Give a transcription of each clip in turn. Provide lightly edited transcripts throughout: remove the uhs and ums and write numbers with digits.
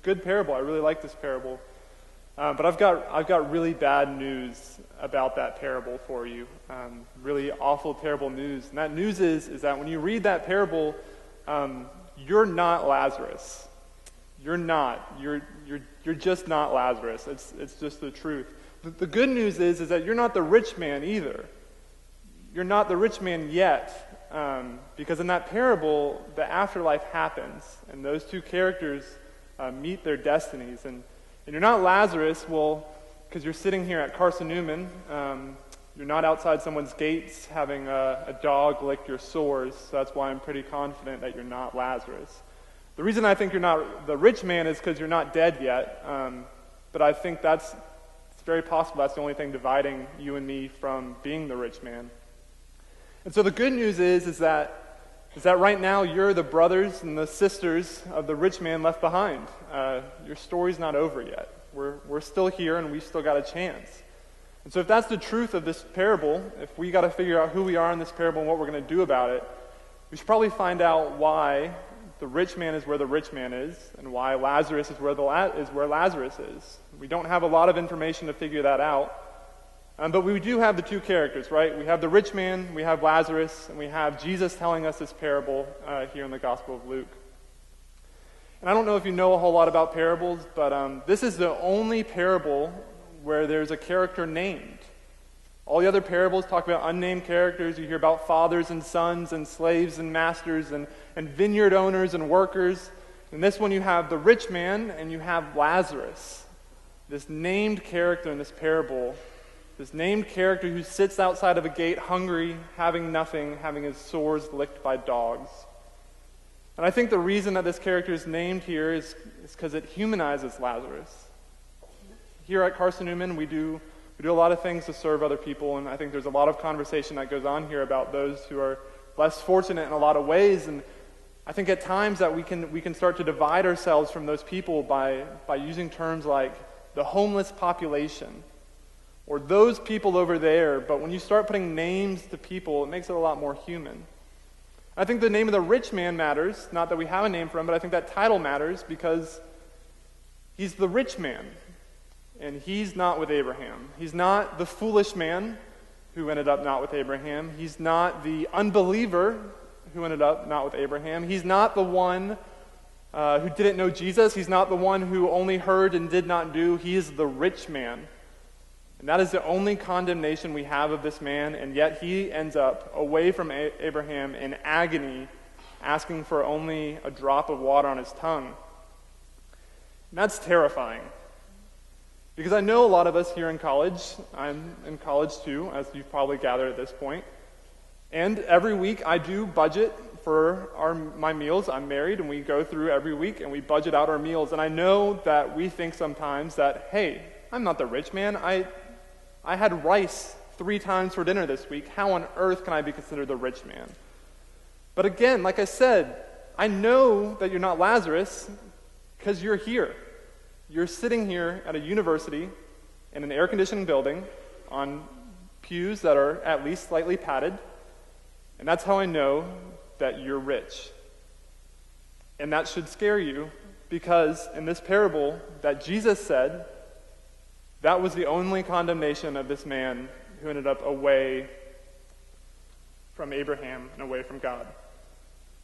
a good parable. I really like this parable. But I've got really bad news about that parable for you. Really awful, terrible news. And that news is that when you read that parable, you're not Lazarus. You're not. You're just not Lazarus. It's just the truth. The good news is that you're not the rich man either. You're not the rich man yet, because in that parable, the afterlife happens, and those two characters meet their destinies. And you're not Lazarus, well, because you're sitting here at Carson-Newman. You're not outside someone's gates having a dog lick your sores, so that's why I'm pretty confident that you're not Lazarus. The reason I think you're not the rich man is because you're not dead yet, but I think it's very possible that's the only thing dividing you and me from being the rich man. And so the good news is that right now you're the brothers and the sisters of the rich man left behind. Your story's not over yet. We're still here and we've still got a chance. And so if that's the truth of this parable, if we got to figure out who we are in this parable and what we're going to do about it, we should probably find out why the rich man is where the rich man is and why Lazarus is where Lazarus is. We don't have a lot of information to figure that out. But we do have the two characters, right? We have the rich man, we have Lazarus, and we have Jesus telling us this parable here in the Gospel of Luke. And I don't know if you know a whole lot about parables, but this is the only parable where there's a character named. All the other parables talk about unnamed characters. You hear about fathers and sons and slaves and masters and vineyard owners and workers. In this one you have the rich man and you have Lazarus, this named character in this parable. This named character who sits outside of a gate hungry, having nothing, having his sores licked by dogs. And I think the reason that this character is named here is because it humanizes Lazarus. Here at Carson-Newman, we do a lot of things to serve other people, and I think there's a lot of conversation that goes on here about those who are less fortunate in a lot of ways. And I think at times that we can start to divide ourselves from those people by using terms like the homeless population, or those people over there. But when you start putting names to people, it makes it a lot more human. I think the name of the rich man matters, not that we have a name for him, but I think that title matters because he's the rich man, and he's not with Abraham. He's not the foolish man who ended up not with Abraham. He's not the unbeliever who ended up not with Abraham. He's not the one who didn't know Jesus. He's not the one who only heard and did not do. He is the rich man. And that is the only condemnation we have of this man, and yet he ends up away from Abraham in agony, asking for only a drop of water on his tongue. And that's terrifying. Because I know a lot of us here in college, I'm in college too, as you've probably gathered at this point, and every week I do budget for my meals. I'm married, and we go through every week and we budget out our meals, and I know that we think sometimes that, hey, I'm not the rich man. I had rice 3 times for dinner this week. How on earth can I be considered the rich man? But again, like I said, I know that you're not Lazarus because you're here. You're sitting here at a university in an air-conditioned building on pews that are at least slightly padded, and that's how I know that you're rich. And that should scare you, because in this parable that Jesus said, that was the only condemnation of this man who ended up away from Abraham and away from God.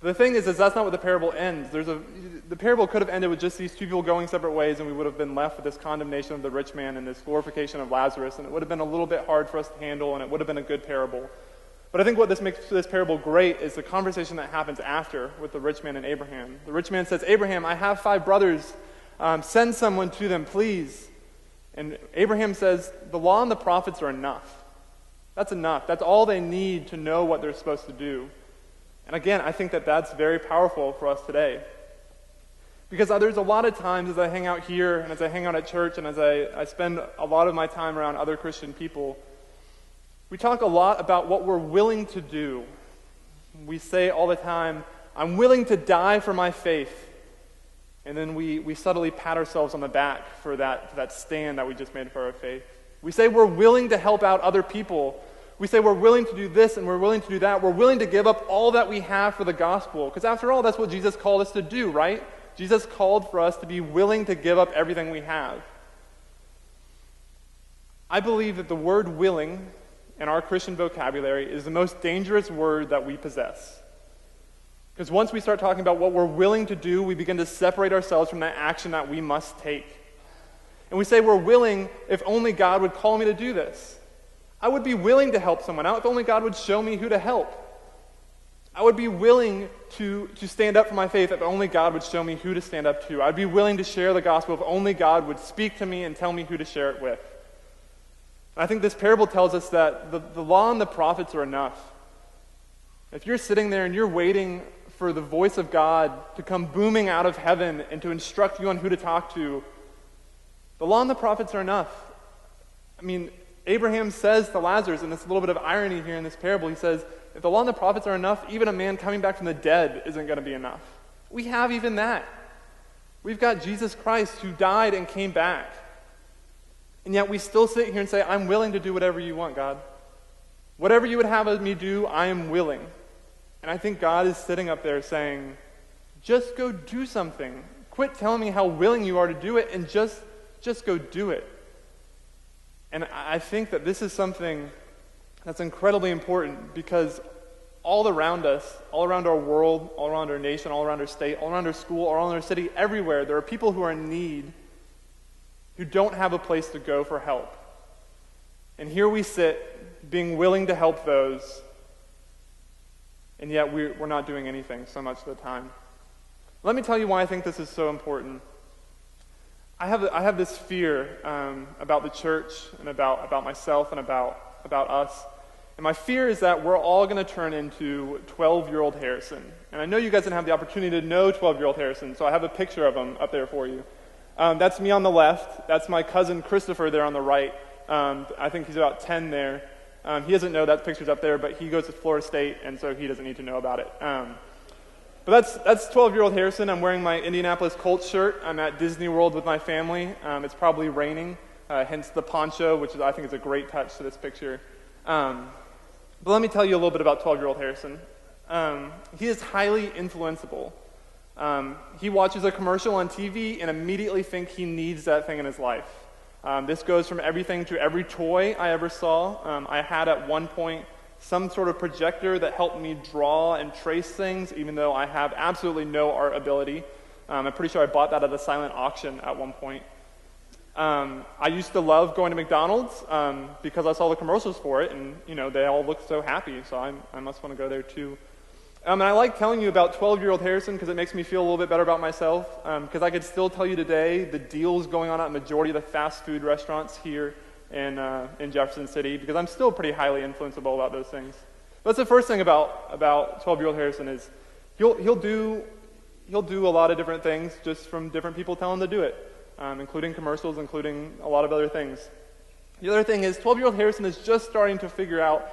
The thing is that's not what the parable ends. The parable could have ended with just these two people going separate ways, and we would have been left with this condemnation of the rich man and this glorification of Lazarus, and it would have been a little bit hard for us to handle, and it would have been a good parable. But I think what this makes this parable great is the conversation that happens after with the rich man and Abraham. The rich man says, Abraham, I have 5 brothers. Send someone to them, please. And Abraham says, the law and the prophets are enough. That's enough. That's all they need to know what they're supposed to do. And again, I think that that's very powerful for us today. Because there's a lot of times as I hang out here and as I hang out at church and as I spend a lot of my time around other Christian people, we talk a lot about what we're willing to do. We say all the time, I'm willing to die for my faith. And then we subtly pat ourselves on the back for that stand that we just made for our faith. We say we're willing to help out other people. We say we're willing to do this and we're willing to do that. We're willing to give up all that we have for the gospel. Because after all, that's what Jesus called us to do, right? Jesus called for us to be willing to give up everything we have. I believe that the word willing in our Christian vocabulary is the most dangerous word that we possess. Because once we start talking about what we're willing to do, we begin to separate ourselves from that action that we must take. And we say we're willing if only God would call me to do this. I would be willing to help someone out if only God would show me who to help. I would be willing to stand up for my faith if only God would show me who to stand up to. I'd be willing to share the gospel if only God would speak to me and tell me who to share it with. I think this parable tells us that the law and the prophets are enough. If you're sitting there and you're waiting for the voice of God to come booming out of heaven and to instruct you on who to talk to, the law and the prophets are enough. I mean, Abraham says to Lazarus, and there's a little bit of irony here in this parable, he says, if the law and the prophets are enough, even a man coming back from the dead isn't going to be enough. We have even that. We've got Jesus Christ who died and came back. And yet we still sit here and say, I'm willing to do whatever you want, God. Whatever you would have me do, I am willing. And I think God is sitting up there saying, just go do something. Quit telling me how willing you are to do it and just go do it. And I think that this is something that's incredibly important because all around us, all around our world, all around our nation, all around our state, all around our school, all around our city, everywhere, there are people who are in need who don't have a place to go for help. And here we sit, being willing to help those, and yet we're not doing anything so much of the time. Let me tell you why I think this is so important. I have this fear about the church and about myself and about us. And my fear is that we're all going to turn into 12-year-old Harrison. And I know you guys didn't have the opportunity to know 12-year-old Harrison, so I have a picture of him up there for you. That's me on the left. That's my cousin Christopher there on the right. I think he's about 10 there. He doesn't know that picture's up there, but he goes to Florida State, and so he doesn't need to know about it. But that's 12-year-old Harrison. I'm wearing my Indianapolis Colts shirt. I'm at Disney World with my family. It's probably raining, hence the poncho, which I think is a great touch to this picture. But let me tell you a little bit about 12-year-old Harrison. He is highly influenceable. He watches a commercial on TV and immediately thinks he needs that thing in his life. This goes from everything to every toy I ever saw. I had at one point some sort of projector that helped me draw and trace things, even though I have absolutely no art ability. I'm pretty sure I bought that at a silent auction at one point. I used to love going to McDonald's because I saw the commercials for it, and they all looked so happy, so I must want to go there too. And I like telling you about 12-year-old Harrison because it makes me feel a little bit better about myself, because I could still tell you today the deals going on at a majority of the fast food restaurants here in Jefferson City, because I'm still pretty highly influenceable about those things. That's the first thing about 12-year-old Harrison is he'll do a lot of different things just from different people telling him to do it, including commercials, including a lot of other things. The other thing is 12-year-old Harrison is just starting to figure out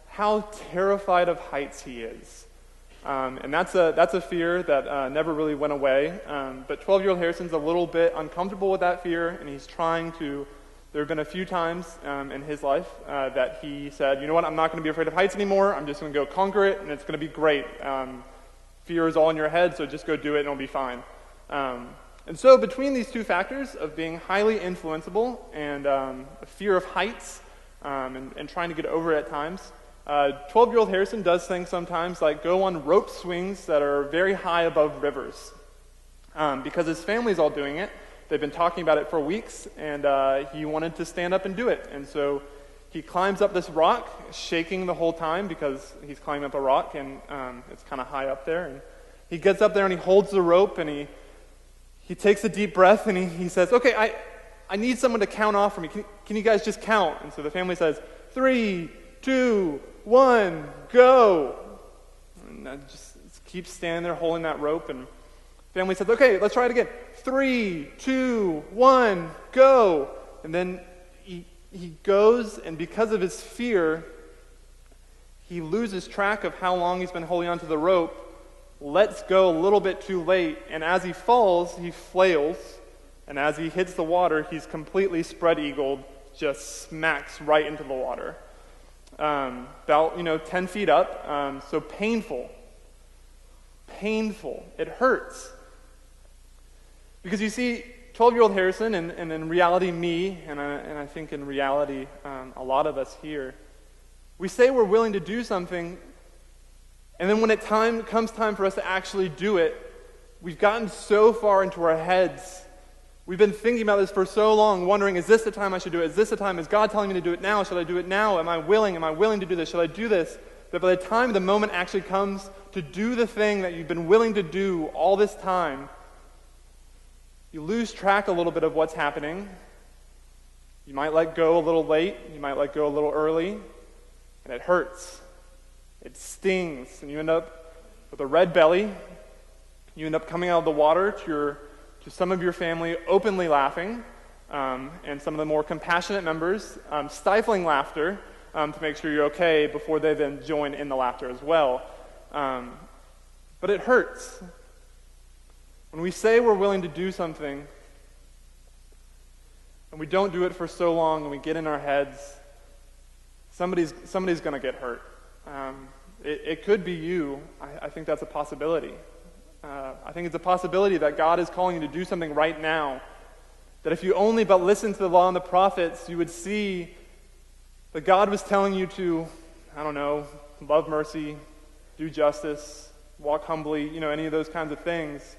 how terrified of heights he is. And that's a fear that never really went away. But 12-year-old Harrison's a little bit uncomfortable with that fear, and he's trying to. There have been a few times in his life that he said, you know what, I'm not going to be afraid of heights anymore. I'm just going to go conquer it, and it's going to be great. Fear is all in your head, so just go do it, and it'll be fine. And so between these two factors of being highly influenceable and a fear of heights and trying to get over it at times, 12-year-old Harrison does things sometimes like go on rope swings that are very high above rivers. Because his family's all doing it. They've been talking about it for weeks, and he wanted to stand up and do it. And so he climbs up this rock, shaking the whole time because he's climbing up a rock, and it's kind of high up there. And he gets up there and he holds the rope, and he takes a deep breath, and he says, okay, I need someone to count off for me. Can you guys just count? And so the family says, 3, 2, 1, go. And I just keep standing there holding that rope, and family says, okay, let's try it again. 3, 2, 1, go. And then he goes, and because of his fear, he loses track of how long he's been holding onto the rope, lets go a little bit too late, and as he falls, he flails, and as he hits the water, he's completely spread-eagled, just smacks right into the water. About 10 feet up, so painful. It hurts. Because you see, 12-year-old Harrison, and in reality me, and I think in reality a lot of us here, we say we're willing to do something, and then when comes time for us to actually do it, we've gotten so far into our heads. We've been thinking about this for so long, wondering, is this the time I should do it? Is this the time? Is God telling me to do it now? Should I do it now? Am I willing? Am I willing to do this? Should I do this? That by the time the moment actually comes to do the thing that you've been willing to do all this time, you lose track a little bit of what's happening. You might let go a little late. You might let go a little early. And it hurts. It stings. And you end up with a red belly. You end up coming out of the water to some of your family openly laughing, and some of the more compassionate members stifling laughter to make sure you're okay before they then join in the laughter as well. But it hurts. When we say we're willing to do something, and we don't do it for so long, and we get in our heads, somebody's going to get hurt. It could be you. I think that's a possibility. I think it's a possibility that God is calling you to do something right now. That if you only but listen to the law and the prophets, you would see that God was telling you to, love mercy, do justice, walk humbly, any of those kinds of things.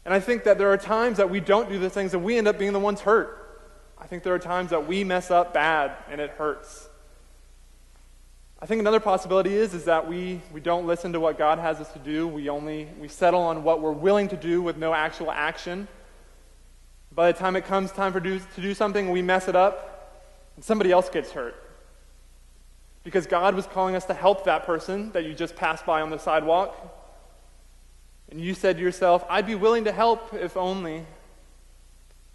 And I think that there are times that we don't do the things and we end up being the ones hurt. I think there are times that we mess up bad and it hurts. I think another possibility is that we don't listen to what God has us to do. We settle on what we're willing to do with no actual action. By the time it comes time to do something, we mess it up, and somebody else gets hurt. Because God was calling us to help that person that you just passed by on the sidewalk, and you said to yourself, I'd be willing to help if only.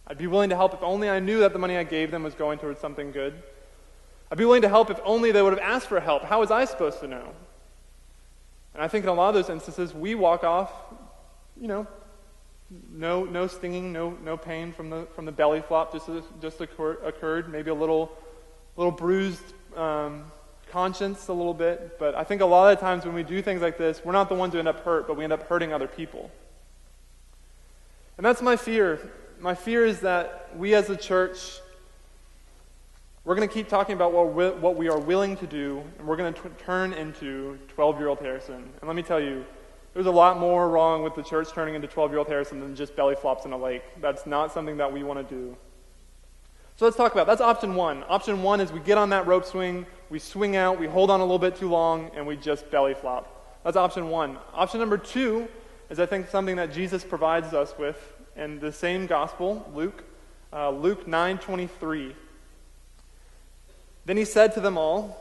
I'd be willing to help if only I knew that the money I gave them was going towards something good. I'd be willing to help if only they would have asked for help. How was I supposed to know? And I think in a lot of those instances, we walk off, no stinging, no pain from the belly flop just occurred. Maybe a little bruised conscience a little bit. But I think a lot of the times when we do things like this, we're not the ones who end up hurt, but we end up hurting other people. And that's my fear. My fear is that we as a church, we're going to keep talking about what we are willing to do, and we're going to turn into 12-year-old Harrison. And let me tell you, there's a lot more wrong with the church turning into 12-year-old Harrison than just belly flops in a lake. That's not something that we want to do. So let's talk about, that's option one. Option one is we get on that rope swing, we swing out, we hold on a little bit too long, and we just belly flop. That's option one. Option number two is, I think, something that Jesus provides us with in the same gospel, Luke 9:23. Then he said to them all,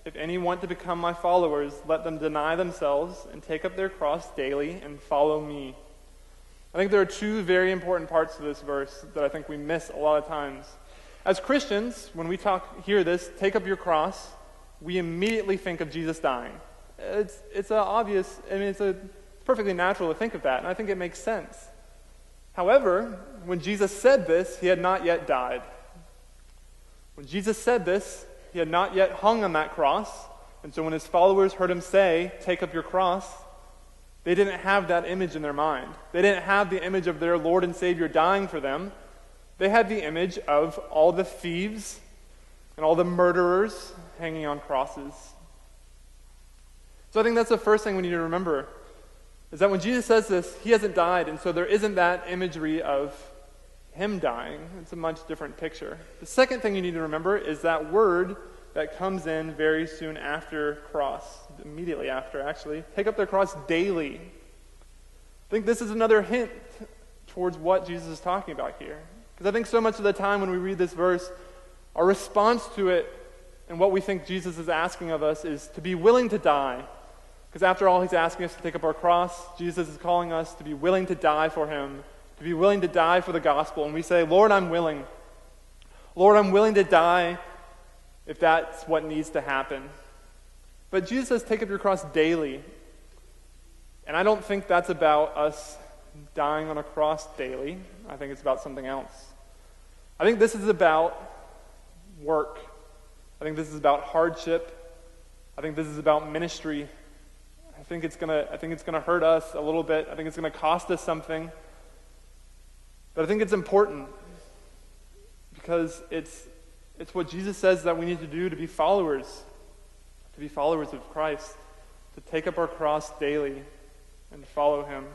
if any want to become my followers, let them deny themselves and take up their cross daily and follow me. I think there are two very important parts to this verse that I think we miss a lot of times. As Christians, when we hear this, take up your cross, we immediately think of Jesus dying. It's obvious, it's perfectly natural to think of that, and I think it makes sense. However, when Jesus said this, he had not yet died. When Jesus said this, he had not yet hung on that cross, and so when his followers heard him say, take up your cross, they didn't have that image in their mind. They didn't have the image of their Lord and Savior dying for them. They had the image of all the thieves and all the murderers hanging on crosses. So I think that's the first thing we need to remember, is that when Jesus says this, he hasn't died, and so there isn't that imagery of him dying. It's a much different picture. The second thing you need to remember is that word that comes in very soon after cross, immediately after actually, take up their cross daily. I think this is another hint towards what Jesus is talking about here. Because I think so much of the time when we read this verse, our response to it and what we think Jesus is asking of us is to be willing to die. Because after all, he's asking us to take up our cross. Jesus is calling us to be willing to die for him, to be willing to die for the gospel. And we say, Lord, I'm willing. Lord, I'm willing to die if that's what needs to happen. But Jesus says, take up your cross daily. And I don't think that's about us dying on a cross daily. I think it's about something else. I think this is about work. I think this is about hardship. I think this is about ministry. I think it's gonna hurt us a little bit. I think it's gonna cost us something. But I think it's important because it's what Jesus says that we need to do to be followers of Christ, to take up our cross daily and to follow him.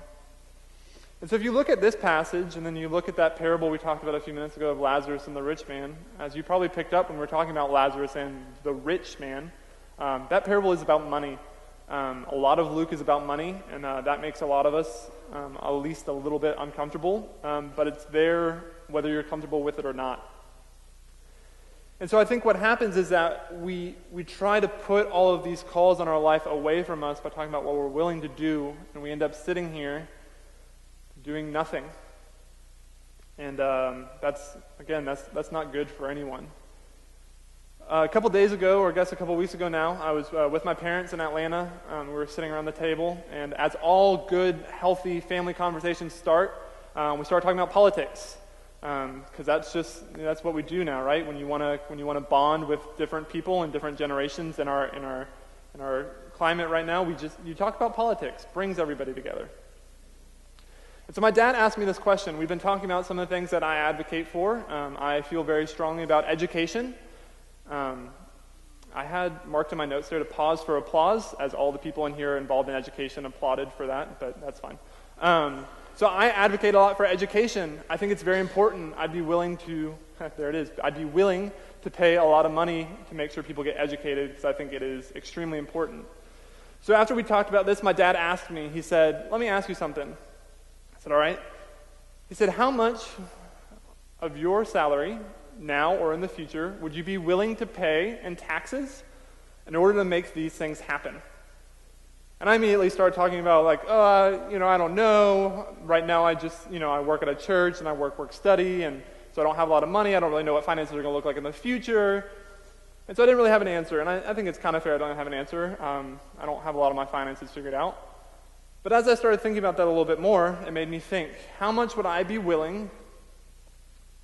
And so if you look at this passage, and then you look at that parable we talked about a few minutes ago of Lazarus and the rich man, as you probably picked up when we were talking about Lazarus and the rich man, that parable is about money. A lot of Luke is about money, and that makes a lot of us at least a little bit uncomfortable, but it's there whether you're comfortable with it or not. And so I think what happens is that we try to put all of these calls on our life away from us by talking about what we're willing to do, and we end up sitting here doing nothing. And that's not good for anyone. A couple days ago, or I guess a couple weeks ago now, I was with my parents in Atlanta. We were sitting around the table, and as all good, healthy family conversations start, we start talking about politics. Because that's what we do now, right? When you want to bond with different people and different generations in our climate right now, you talk about politics. Brings everybody together. And so my dad asked me this question. We've been talking about some of the things that I advocate for. I feel very strongly about education. I had marked in my notes there to pause for applause, as all the people in here involved in education applauded for that, but that's fine. So I advocate a lot for education. I think it's very important. I'd be willing to pay a lot of money to make sure people get educated, because I think it is extremely important. So after we talked about this, my dad asked me, he said, "Let me ask you something." I said, "All right." He said, "How much of your salary, now or in the future, would you be willing to pay in taxes in order to make these things happen?" And I immediately started talking about I don't know. Right now I work at a church and I work study, and so I don't have a lot of money. I don't really know what finances are going to look like in the future. And so I didn't really have an answer, and I think it's kind of fair I don't have an answer. I don't have a lot of my finances figured out. But as I started thinking about that a little bit more, it made me think, how much would I be willing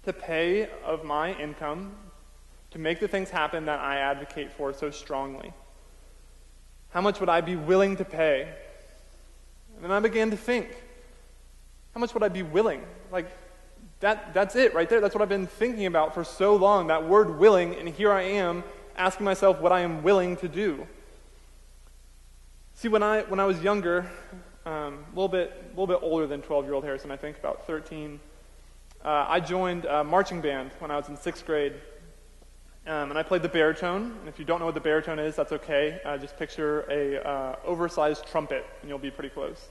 to pay of my income to make the things happen that I advocate for so strongly? How much would I be willing to pay? And then I began to think, how much would I be willing? That's it right there. That's what I've been thinking about for so long, that word willing, and here I am asking myself what I am willing to do. See, when I was younger, a little bit older than 12-year-old Harrison, I think, about 13, I joined a marching band when I was in 6th grade. And I played the baritone. And if you don't know what the baritone is, that's okay. Just picture a oversized trumpet, and you'll be pretty close.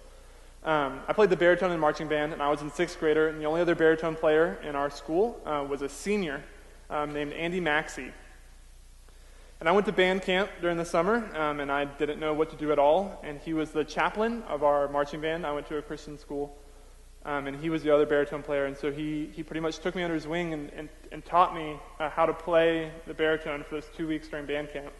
I played the baritone in marching band, and I was in 6th grader, and the only other baritone player in our school was a senior named Andy Maxey. And I went to band camp during the summer, and I didn't know what to do at all. And he was the chaplain of our marching band. I went to a Christian school. And he was the other baritone player, and so he pretty much took me under his wing and taught me how to play the baritone for those 2 weeks during band camp.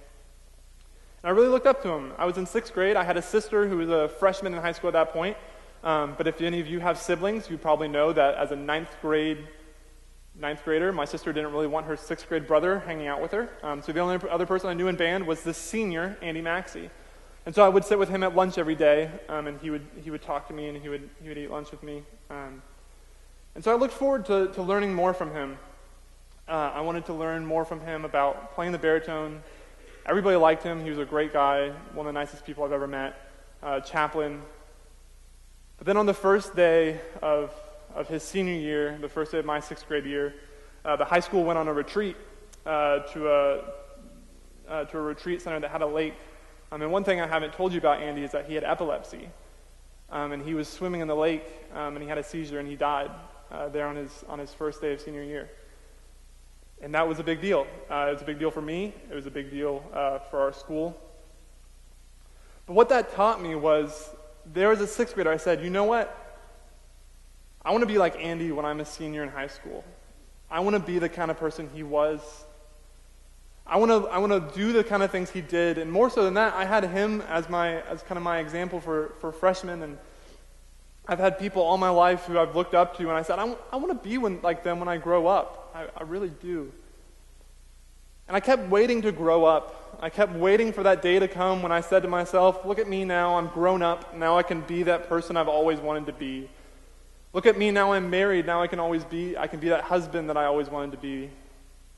And I really looked up to him. I was in 6th grade. I had a sister who was a freshman in high school at that point. But if any of you have siblings, you probably know that as a ninth grader, my sister didn't really want her 6th grade brother hanging out with her. So the only other person I knew in band was this senior, Andy Maxey. And so I would sit with him at lunch every day, and he would talk to me, and he would eat lunch with me. And so I looked forward to learning more from him. I wanted to learn more from him about playing the baritone. Everybody liked him. He was a great guy, one of the nicest people I've ever met, chaplain. But then on the first day of his senior year, the first day of my 6th grade year, the high school went on a retreat to a retreat center that had a lake. And one thing I haven't told you about Andy is that he had epilepsy. And he was swimming in the lake, and he had a seizure, and he died there on his first day of senior year. And that was a big deal. It was a big deal for me. It was a big deal for our school. But what that taught me was, there was a 6th grader, I said, you know what? I want to be like Andy when I'm a senior in high school. I want to be the kind of person he was. I want to do the kind of things he did, and more so than that, I had him as kind of my example for freshmen, and I've had people all my life who I've looked up to, and I said, I want to be like them when I grow up. I really do. And I kept waiting to grow up. I kept waiting for that day to come when I said to myself, look at me now, I'm grown up, now I can be that person I've always wanted to be. Look at me, now I'm married, now I can be that husband that I always wanted to be.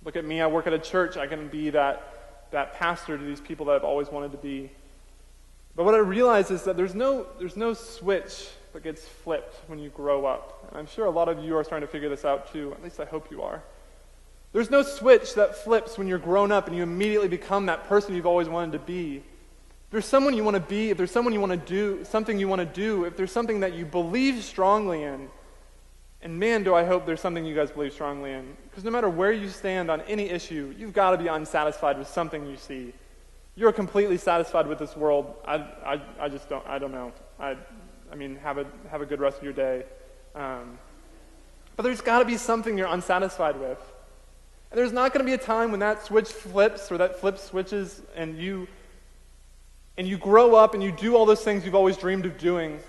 Look at me, I work at a church, I can be that pastor to these people that I've always wanted to be. But what I realize is that there's no switch that gets flipped when you grow up. And I'm sure a lot of you are starting to figure this out too, at least I hope you are. There's no switch that flips when you're grown up and you immediately become that person you've always wanted to be. If there's someone you want to be, if there's someone you want to do, something you want to do, if there's something that you believe strongly in, and man, do I hope there's something you guys believe strongly in. Because no matter where you stand on any issue, you've got to be unsatisfied with something you see. You're completely satisfied with this world. I just don't, I don't know. I mean, have a good rest of your day. But there's got to be something you're unsatisfied with. And there's not going to be a time when that switch flips or that flip switches and you grow up and you do all those things you've always dreamed of doing.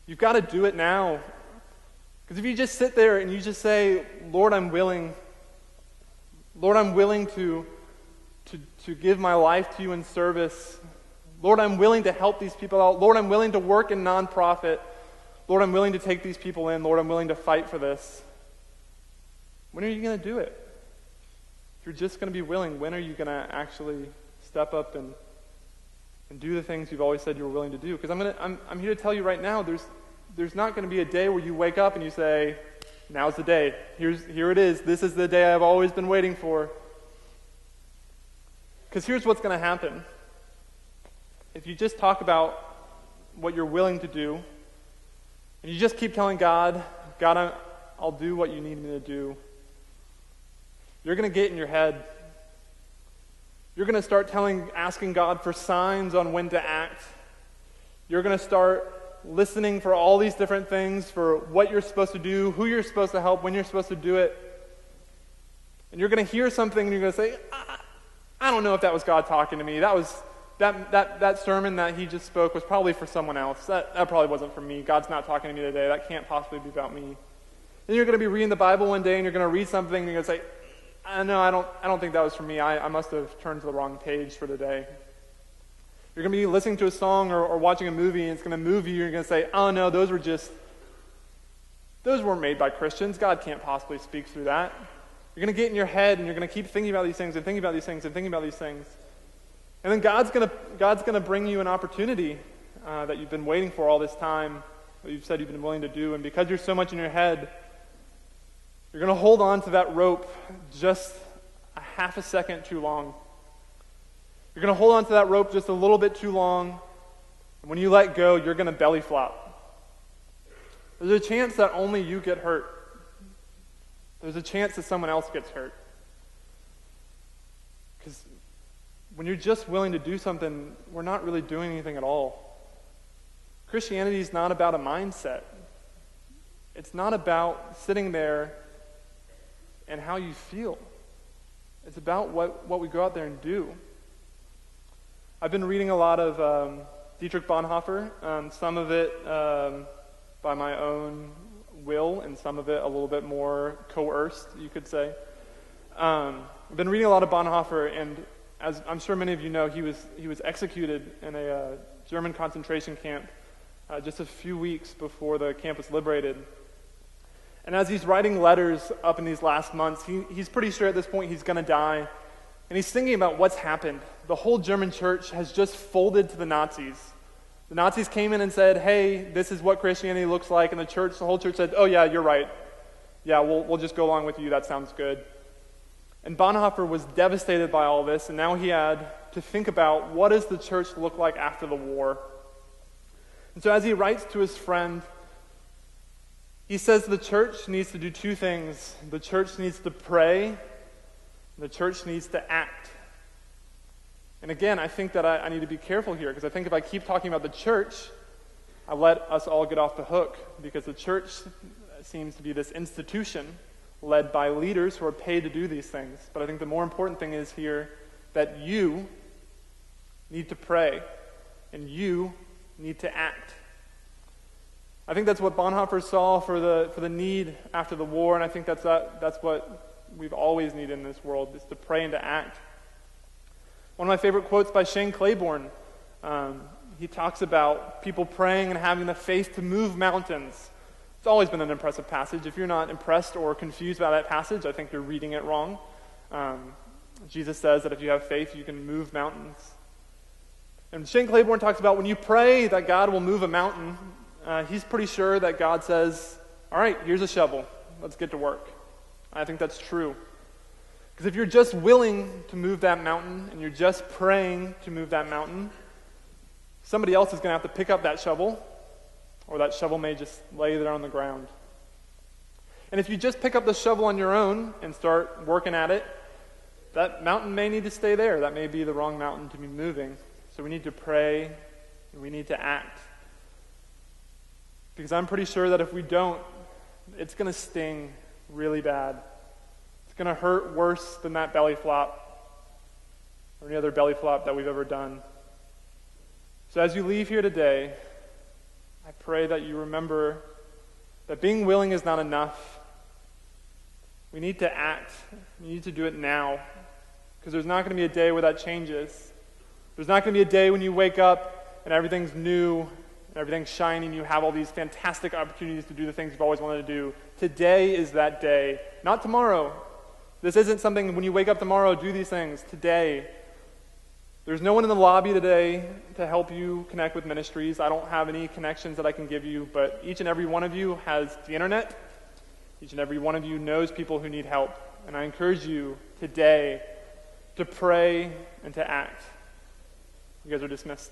You've got to do it now. Because if you just sit there and you just say, Lord, I'm willing. Lord, I'm willing to give my life to you in service. Lord, I'm willing to help these people out. Lord, I'm willing to work in nonprofit. Lord, I'm willing to take these people in. Lord, I'm willing to fight for this. When are you going to do it? If you're just going to be willing, when are you going to actually step up and do the things you've always said you were willing to do? Because I'm here to tell you right now, there's not going to be a day where you wake up and you say, now's the day. Here it is. This is the day I've always been waiting for. Because here's what's going to happen. If you just talk about what you're willing to do, and you just keep telling God, I'll do what you need me to do, you're going to get in your head. You're going to start asking God for signs on when to act. You're going to start listening for all these different things, for what you're supposed to do, who you're supposed to help, when you're supposed to do it. And you're going to hear something and you're going to say, I don't know if that was God talking to me. That sermon that he just spoke was probably for someone else. That probably wasn't for me. God's not talking to me today. That can't possibly be about me. Then you're going to be reading the Bible one day and you're going to read something and you're going to say, no, I don't think that was for me. I must have turned to the wrong page for the day. You're going to be listening to a song or watching a movie and it's going to move you. You're going to say, oh no, those weren't made by Christians. God can't possibly speak through that. You're going to get in your head and you're going to keep thinking about these things and thinking about these things and thinking about these things. And then God's going to bring you an opportunity that you've been waiting for all this time, that you've said you've been willing to do. And because you're so much in your head, you're going to hold on to that rope just a half a second too long. You're going to hold on to that rope just a little bit too long. And when you let go, you're going to belly flop. There's a chance that only you get hurt. There's a chance that someone else gets hurt. Because when you're just willing to do something, we're not really doing anything at all. Christianity is not about a mindset. It's not about sitting there and how you feel. It's about what we go out there and do. I've been reading a lot of Dietrich Bonhoeffer, some of it by my own will, and some of it a little bit more coerced, you could say. I've been reading a lot of Bonhoeffer, and as I'm sure many of you know, he was executed in a German concentration camp just a few weeks before the camp was liberated. And as he's writing letters up in these last months, he's pretty sure at this point he's going to die. And he's thinking about what's happened. The whole German church has just folded to the Nazis. The Nazis came in and said, hey, this is what Christianity looks like. And the whole church said, oh yeah, you're right. Yeah, we'll just go along with you. That sounds good. And Bonhoeffer was devastated by all this. And now he had to think about, what does the church look like after the war? And so as he writes to his friend, he says the church needs to do two things. The church needs to pray. The church needs to act. And again, I think that I need to be careful here, because I think if I keep talking about the church, I let us all get off the hook, because the church seems to be this institution led by leaders who are paid to do these things. But I think the more important thing is here that you need to pray and you need to act. I think that's what Bonhoeffer saw for the need after the war, and I think that's what we've always needed in this world, is to pray and to act. One of my favorite quotes by Shane Claiborne, he talks about people praying and having the faith to move mountains. It's always been an impressive passage. If you're not impressed or confused by that passage, I think you're reading it wrong. Jesus says that if you have faith, you can move mountains. And Shane Claiborne talks about when you pray that God will move a mountain, he's pretty sure that God says, all right, here's a shovel. Let's get to work. I think that's true. Because if you're just willing to move that mountain and you're just praying to move that mountain, somebody else is going to have to pick up that shovel, or that shovel may just lay there on the ground. And if you just pick up the shovel on your own and start working at it, that mountain may need to stay there. That may be the wrong mountain to be moving. So we need to pray and we need to act. Because I'm pretty sure that if we don't, it's going to sting really bad. It's going to hurt worse than that belly flop or any other belly flop that we've ever done. So as you leave here today, I pray that you remember that being willing is not enough. We need to act. We need to do it now. Because there's not going to be a day where that changes. There's not going to be a day when you wake up and everything's new and everything's shiny and you have all these fantastic opportunities to do the things you've always wanted to do. Today is that day, not tomorrow. This isn't something when you wake up tomorrow, do these things. Today. There's no one in the lobby today to help you connect with ministries. I don't have any connections that I can give you, but each and every one of you has the internet. Each and every one of you knows people who need help. And I encourage you today to pray and to act. You guys are dismissed.